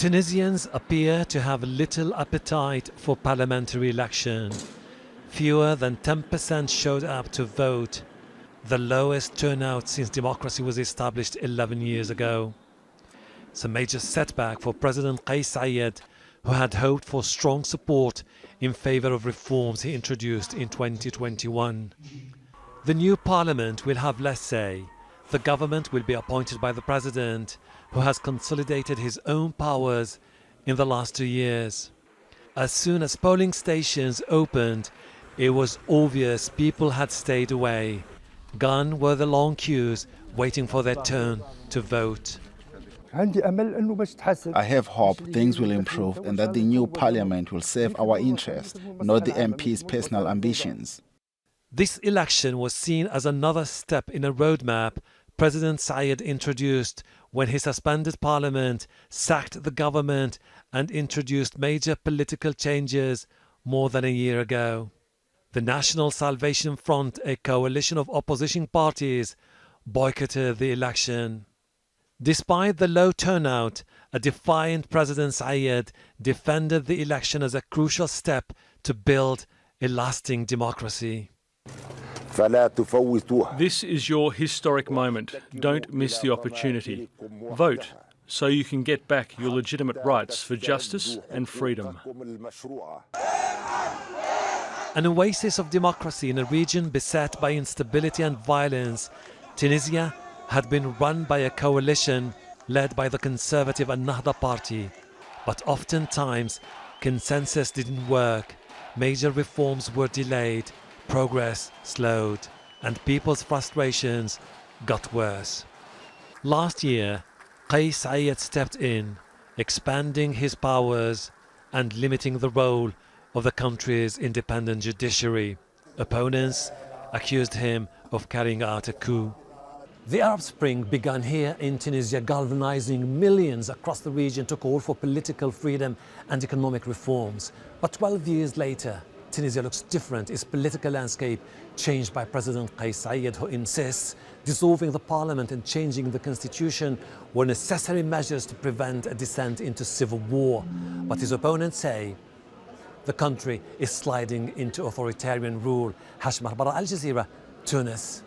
Tunisians appear to have little appetite for parliamentary election. Fewer than 10% showed up to vote, the lowest turnout since democracy was established 11 years ago. It's a major setback for President Kais Saied, who had hoped for strong support in favor of reforms he introduced in 2021. The new parliament will have less say. The government will be appointed by the president, who has consolidated his own powers in the last 2 years. As soon as polling stations opened, it was obvious people had stayed away. Gone were the long queues waiting for their turn to vote. I have hope things will improve and that the new parliament will serve our interests, not the MP's personal ambitions. This election was seen as another step in a roadmap President Saied introduced when he suspended parliament, sacked the government and introduced major political changes more than a year ago. The National Salvation Front, a coalition of opposition parties, boycotted the election. Despite the low turnout, a defiant President Saied defended the election as a crucial step to build a lasting democracy. This is your historic moment. Don't miss the opportunity. Vote so you can get back your legitimate rights for justice and freedom. An oasis of democracy in a region beset by instability and violence, Tunisia had been run by a coalition led by the conservative Ennahda party. But oftentimes, consensus didn't work, major reforms were delayed, progress slowed, and people's frustrations got worse. Last year, Kais Saied stepped in, expanding his powers and limiting the role of the country's independent judiciary. Opponents accused him of carrying out a coup. The Arab Spring began here in Tunisia, galvanizing millions across the region to call for political freedom and economic reforms. But 12 years later, Tunisia looks different, its political landscape changed by President Kais Saied, who insists dissolving the parliament and changing the constitution were necessary measures to prevent a descent into civil war. But his opponents say the country is sliding into authoritarian rule. Hashmar Bara, Al Jazeera, Tunis.